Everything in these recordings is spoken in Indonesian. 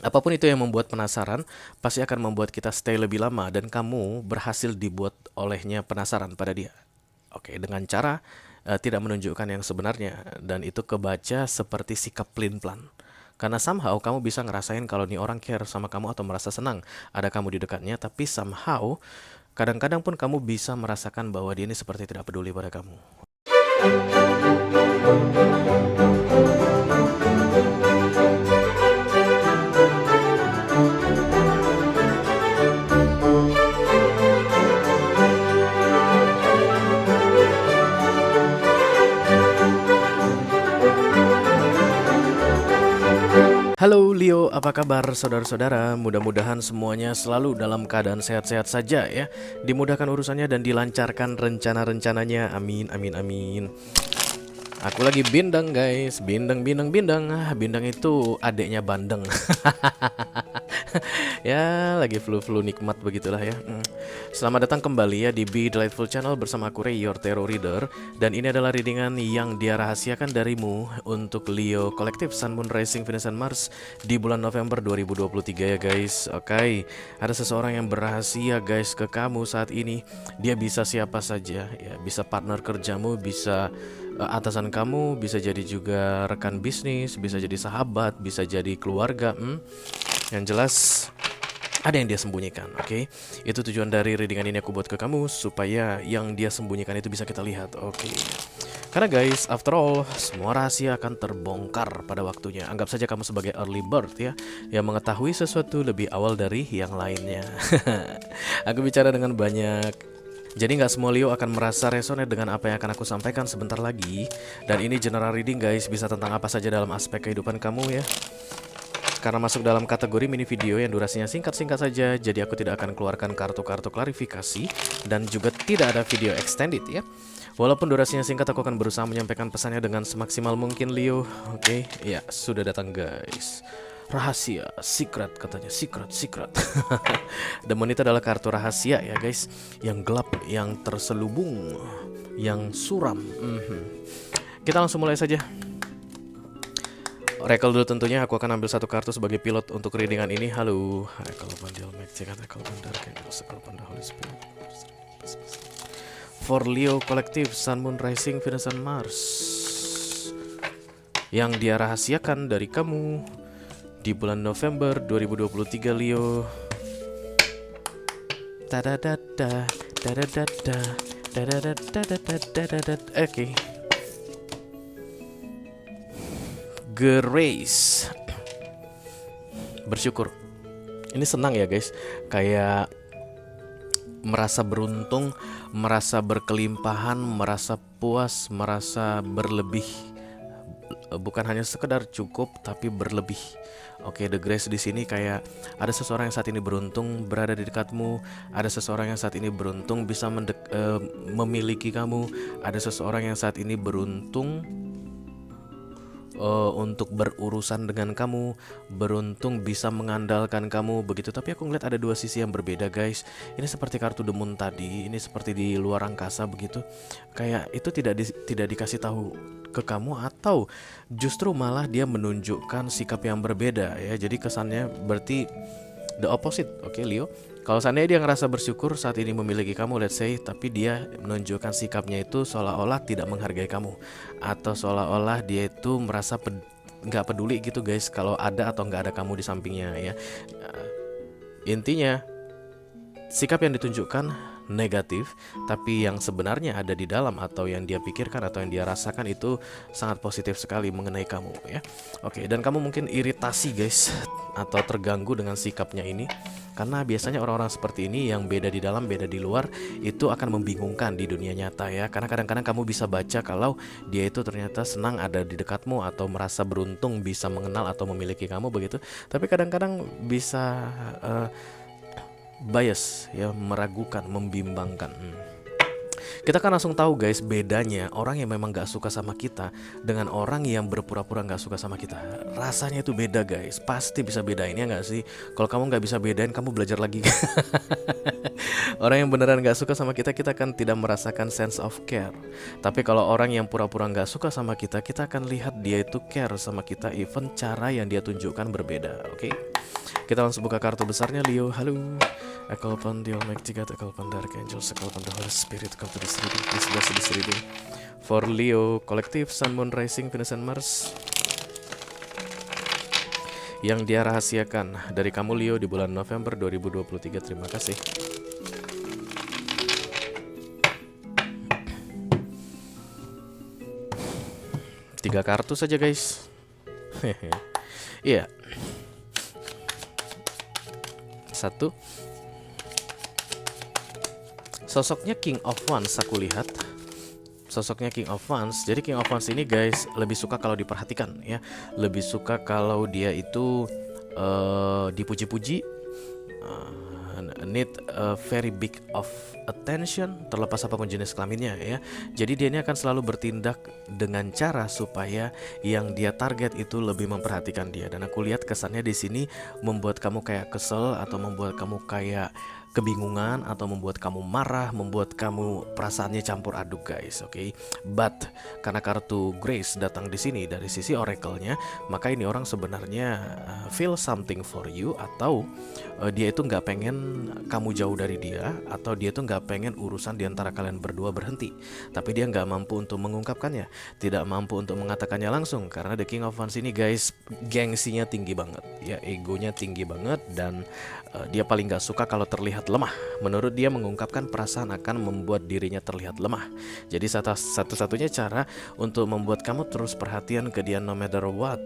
Apapun itu yang membuat penasaran, pasti akan membuat kita stay lebih lama dan kamu berhasil dibuat olehnya penasaran pada dia. Oke, dengan cara tidak menunjukkan yang sebenarnya dan itu kebaca seperti sikap pelin-pelan. Karena somehow kamu bisa ngerasain kalau nih orang care sama kamu atau merasa senang ada kamu di dekatnya, tapi somehow kadang-kadang pun kamu bisa merasakan bahwa dia ini seperti tidak peduli pada kamu. Halo Leo, apa kabar saudara-saudara? Mudah-mudahan semuanya selalu dalam keadaan sehat-sehat saja ya. Dimudahkan urusannya dan dilancarkan rencana-rencananya. Amin, amin, amin. Aku lagi bindang guys, bindang, bindang, bindang. Bindang itu adiknya bandeng. Ya, lagi flu-flu nikmat begitulah ya. Selamat datang kembali ya di Be Delightful Channel bersama aku Ray, your tarot reader. Dan ini adalah readingan yang dia rahasiakan darimu untuk Leo Kolektif Sun Moon Rising Venus and Mars di bulan November 2023 ya guys. Oke, ada seseorang yang berrahasia guys ke kamu saat ini. Dia bisa siapa saja ya, bisa partner kerjamu, bisa atasan kamu, bisa jadi juga rekan bisnis, bisa jadi sahabat, bisa jadi keluarga. Yang jelas ada yang dia sembunyikan, oke? Itu tujuan dari readingan ini aku buat ke kamu supaya yang dia sembunyikan itu bisa kita lihat, oke? Karena guys, after all, semua rahasia akan terbongkar pada waktunya. Anggap saja kamu sebagai early bird ya, yang mengetahui sesuatu lebih awal dari yang lainnya. Aku bicara dengan banyak. Jadi nggak semua Leo akan merasa resonate dengan apa yang akan aku sampaikan sebentar lagi. Dan ini general reading guys, bisa tentang apa saja dalam aspek kehidupan kamu ya. Karena masuk dalam kategori mini video yang durasinya singkat-singkat saja, jadi aku tidak akan keluarkan kartu-kartu klarifikasi dan juga tidak ada video extended ya. Walaupun durasinya singkat, aku akan berusaha menyampaikan pesannya dengan semaksimal mungkin Leo. Oke, ya sudah datang guys. Rahasia, secret katanya, secret, secret. The Moon itu adalah kartu rahasia ya guys, yang gelap, yang terselubung, yang suram. Kita langsung mulai saja. Recall dulu tentunya, aku akan ambil satu kartu sebagai pilot untuk readingan ini. Halo, Recall Bandel Magic, Recall Bandel Recall Bandel Holy Spirit. For Leo Kolektif Sun Moon Rising Venus and Mars, yang dia rahasiakan dari kamu di bulan November 2023 Leo. Tadadada, tadadada, tadadada, oke. Grace, bersyukur. Ini senang ya guys, kayak merasa beruntung, merasa berkelimpahan, merasa puas, merasa berlebih. Bukan hanya sekedar cukup, tapi berlebih. Oke, the grace di sini kayak ada seseorang yang saat ini beruntung berada di dekatmu, ada seseorang yang saat ini beruntung bisa memiliki kamu, ada seseorang yang saat ini beruntung untuk berurusan dengan kamu, beruntung bisa mengandalkan kamu begitu. Tapi aku ngeliat ada dua sisi yang berbeda guys. Ini seperti kartu The Moon tadi, ini seperti di luar angkasa begitu. Kayak itu tidak dikasih tahu ke kamu, atau justru malah dia menunjukkan sikap yang berbeda ya. Jadi kesannya berarti the opposite, oke Leo. Kalau seandainya dia ngerasa bersyukur saat ini memiliki kamu, let's say, tapi dia menunjukkan sikapnya itu seolah-olah tidak menghargai kamu, atau seolah-olah dia itu merasa nggak peduli gitu guys, kalau ada atau nggak ada kamu di sampingnya ya. Intinya sikap yang ditunjukkan negatif, tapi yang sebenarnya ada di dalam atau yang dia pikirkan atau yang dia rasakan itu sangat positif sekali mengenai kamu ya. Oke, dan kamu mungkin iritasi guys atau terganggu dengan sikapnya ini, karena biasanya orang-orang seperti ini yang beda di dalam beda di luar itu akan membingungkan di dunia nyata ya. Karena kadang-kadang kamu bisa baca kalau dia itu ternyata senang ada di dekatmu atau merasa beruntung bisa mengenal atau memiliki kamu begitu, tapi kadang-kadang bisa bias ya, meragukan, membimbangkan. Kita kan langsung tahu guys bedanya orang yang memang gak suka sama kita dengan orang yang berpura-pura gak suka sama kita. Rasanya itu beda guys, pasti bisa bedain ya gak sih? Kalau kamu gak bisa bedain, kamu belajar lagi. Orang yang beneran gak suka sama kita, kita kan tidak merasakan sense of care. Tapi kalau orang yang pura-pura gak suka sama kita, kita akan lihat dia itu care sama kita, even cara yang dia tunjukkan berbeda. Oke? Kita langsung buka kartu besarnya Leo. Halo. I call upon the Almighty God, I call upon the Archangels, I call upon the Holy Spirit, come to this reading, please bless this reading. For Leo Collective, Sun, Moon, Rising, Venus, and Mars, yang dia rahasiakan dari kamu Leo di bulan November 2023. Terima kasih. Tiga kartu saja guys. Iya. Satu. Sosoknya King of Wands aku lihat. Sosoknya King of Wands. Jadi King of Wands ini guys lebih suka kalau diperhatikan ya. Lebih suka kalau dia itu dipuji-puji. Need a very big of attention, terlepas apapun jenis kelaminnya ya. Jadi dia ini akan selalu bertindak dengan cara supaya yang dia target itu lebih memperhatikan dia. Dan aku lihat kesannya di sini membuat kamu kayak kesel atau membuat kamu kayak kebingungan atau membuat kamu marah, membuat kamu perasaannya campur aduk guys, oke? But karena kartu Grace datang di sini dari sisi oracle-nya, maka ini orang sebenarnya feel something for you, atau dia itu nggak pengen kamu jauh dari dia, atau dia itu nggak pengen urusan diantara kalian berdua berhenti, tapi dia nggak mampu untuk mengungkapkannya, tidak mampu untuk mengatakannya langsung, karena The King of Wands ini guys gengsinya tinggi banget, ya egonya tinggi banget, dan dia paling nggak suka kalau terlihat lemah. Menurut dia mengungkapkan perasaan akan membuat dirinya terlihat lemah. Jadi satu-satunya cara untuk membuat kamu terus perhatian ke dia no matter what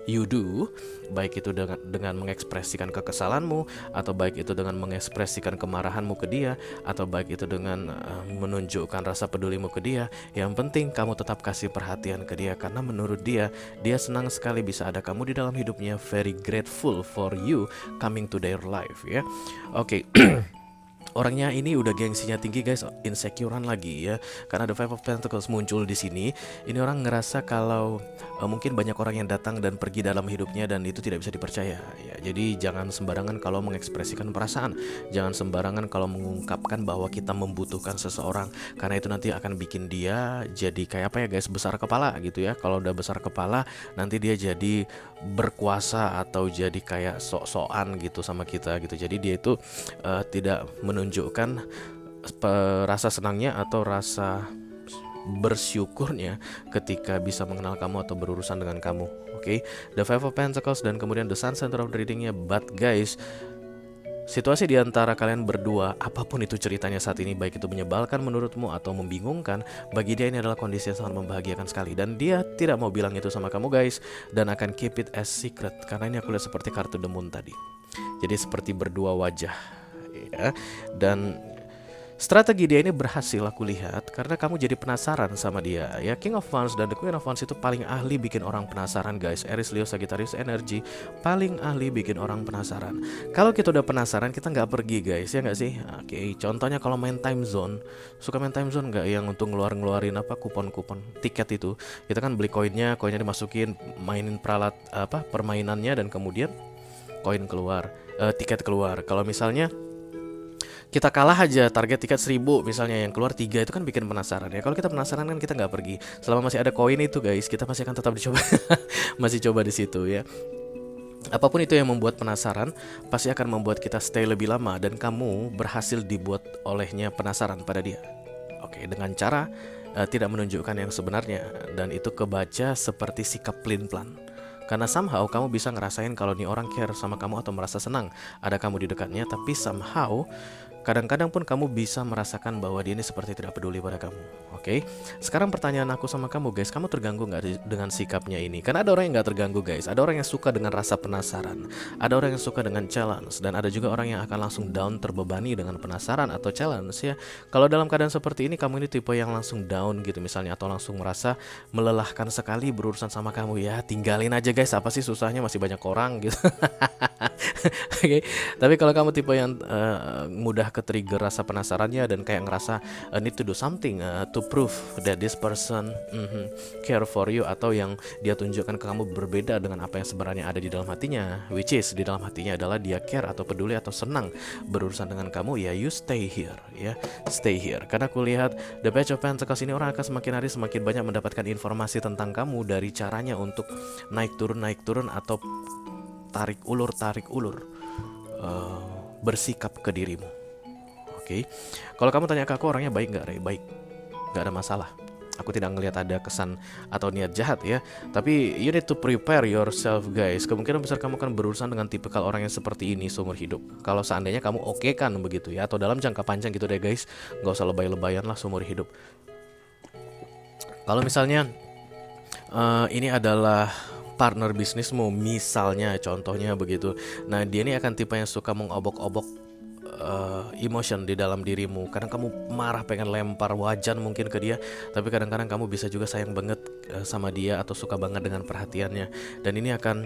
you do, baik itu dengan mengekspresikan kekesalanmu, atau baik itu dengan mengekspresikan kemarahanmu ke dia, atau baik itu dengan menunjukkan rasa pedulimu ke dia. Yang penting kamu tetap kasih perhatian ke dia, karena menurut dia senang sekali bisa ada kamu di dalam hidupnya, very grateful for you coming to their life ya. Oke. Orangnya ini udah gengsinya tinggi guys, insecurean lagi ya. Karena The Five of Pentacles muncul di sini. Ini orang ngerasa kalau mungkin banyak orang yang datang dan pergi dalam hidupnya dan itu tidak bisa dipercaya ya. Jadi jangan sembarangan kalau mengekspresikan perasaan. Jangan sembarangan kalau mengungkapkan bahwa kita membutuhkan seseorang, karena itu nanti akan bikin dia jadi kayak apa ya guys, besar kepala gitu ya. Kalau udah besar kepala nanti dia jadi berkuasa atau jadi kayak sok-sokan gitu sama kita gitu. Jadi dia itu tidak menunjukkan rasa senangnya atau rasa bersyukurnya ketika bisa mengenal kamu atau berurusan dengan kamu. Oke, The Five of Pentacles dan kemudian The Sun center of the readingnya. But guys, situasi di antara kalian berdua, apapun itu ceritanya saat ini, baik itu menyebalkan menurutmu atau membingungkan, bagi dia ini adalah kondisi yang sangat membahagiakan sekali. Dan dia tidak mau bilang itu sama kamu guys, dan akan keep it as secret. Karena ini aku lihat seperti kartu The Moon tadi. Jadi seperti berdua wajah ya. Dan strategi dia ini berhasil aku lihat karena kamu jadi penasaran sama dia ya. King of Wands dan The Queen of Wands itu paling ahli bikin orang penasaran guys. Aries, Leo, Sagittarius energy paling ahli bikin orang penasaran. Kalau kita udah penasaran kita nggak pergi guys, ya nggak sih? Oke, contohnya kalau main time zone, suka main time zone nggak, yang untuk ngeluarin apa kupon-kupon tiket itu, kita kan beli koinnya dimasukin, mainin peralat apa permainannya, dan kemudian koin keluar, tiket keluar. Kalau misalnya kita kalah aja, target tiket 1000 misalnya, yang keluar 3, itu kan bikin penasaran ya. Kalau kita penasaran kan kita nggak pergi. Selama masih ada koin itu guys, kita masih akan tetap dicoba. Masih coba di situ ya. Apapun itu yang membuat penasaran pasti akan membuat kita stay lebih lama, dan kamu berhasil dibuat olehnya penasaran pada dia. Oke, dengan cara tidak menunjukkan yang sebenarnya, dan itu kebaca seperti sikap pelin-pelan. Karena somehow kamu bisa ngerasain kalau nih orang care sama kamu atau merasa senang ada kamu di dekatnya, tapi somehow kadang-kadang pun kamu bisa merasakan bahwa dia ini seperti tidak peduli pada kamu. Oke, sekarang pertanyaan aku sama kamu guys, kamu terganggu nggak dengan sikapnya ini? Karena ada orang yang nggak terganggu guys, ada orang yang suka dengan rasa penasaran, ada orang yang suka dengan challenge, dan ada juga orang yang akan langsung down, terbebani dengan penasaran atau challenge ya. Kalau dalam keadaan seperti ini, kamu ini tipe yang langsung down gitu misalnya, atau langsung merasa melelahkan sekali berurusan sama kamu, ya tinggalin aja guys, apa sih susahnya, masih banyak orang gitu. Oke, tapi kalau kamu tipe yang mudah ke-trigger rasa penasarannya dan kayak ngerasa need to do something to prove that this person care for you, atau yang dia tunjukkan ke kamu berbeda dengan apa yang sebenarnya ada di dalam hatinya, which is di dalam hatinya adalah dia care atau peduli atau senang berurusan dengan kamu, ya you stay here ya, stay here. Karena aku lihat The Page of Pentacles ini orang akan semakin hari semakin banyak mendapatkan informasi tentang kamu dari caranya untuk naik turun atau tarik ulur bersikap ke dirimu. Oke. Kalau kamu tanya ke aku orangnya baik nggak, Ray? Baik, nggak ada masalah. Aku tidak ngelihat ada kesan atau niat jahat ya. Tapi you need to prepare yourself guys. Kemungkinan besar kamu akan berurusan dengan tipikal orang yang seperti ini seumur hidup. Kalau seandainya kamu oke kan begitu ya, atau dalam jangka panjang gitu deh guys. Gak usah lebay-lebayan lah seumur hidup. Kalau misalnya ini adalah partner bisnismu, misalnya contohnya begitu. Nah dia ini akan tipe yang suka mengobok-obok emotion di dalam dirimu. Kadang kamu marah pengen lempar wajan mungkin ke dia, tapi kadang-kadang kamu bisa juga sayang banget sama dia atau suka banget dengan perhatiannya. Dan ini akan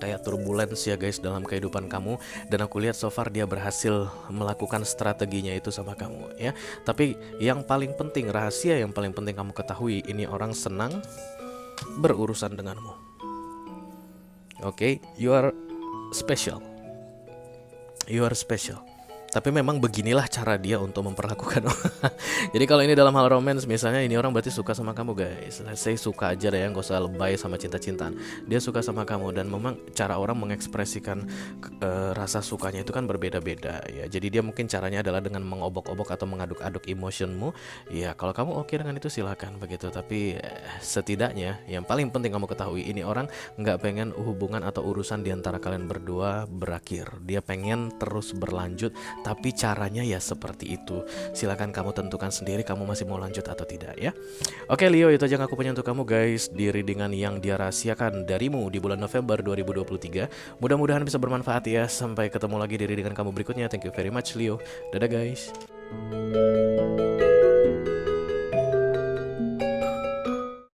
kayak turbulence ya guys dalam kehidupan kamu. Dan aku lihat so far dia berhasil melakukan strateginya itu sama kamu ya. Tapi yang paling penting, rahasia yang paling penting kamu ketahui, ini orang senang berurusan denganmu. Oke, you are special. You are special. Tapi memang beginilah cara dia untuk memperlakukan. Jadi kalau ini dalam hal romance, misalnya ini orang berarti suka sama kamu guys. Saya suka aja deh ya, gak usah lebay sama cinta-cintaan. Dia suka sama kamu dan memang cara orang mengekspresikan rasa sukanya itu kan berbeda-beda ya. Jadi dia mungkin caranya adalah dengan mengobok-obok atau mengaduk-aduk emotionmu. Ya kalau kamu oke dengan itu silakan begitu. Tapi setidaknya yang paling penting kamu ketahui, ini orang gak pengen hubungan atau urusan diantara kalian berdua berakhir. Dia pengen terus berlanjut. Tapi caranya ya seperti itu. Silakan kamu tentukan sendiri kamu masih mau lanjut atau tidak ya. Oke Leo, itu aja yang aku punya untuk kamu guys di readingan yang dia rahasiakan darimu di bulan November 2023. Mudah-mudahan bisa bermanfaat ya. Sampai ketemu lagi di readingan kamu berikutnya. Thank you very much Leo. Dadah guys.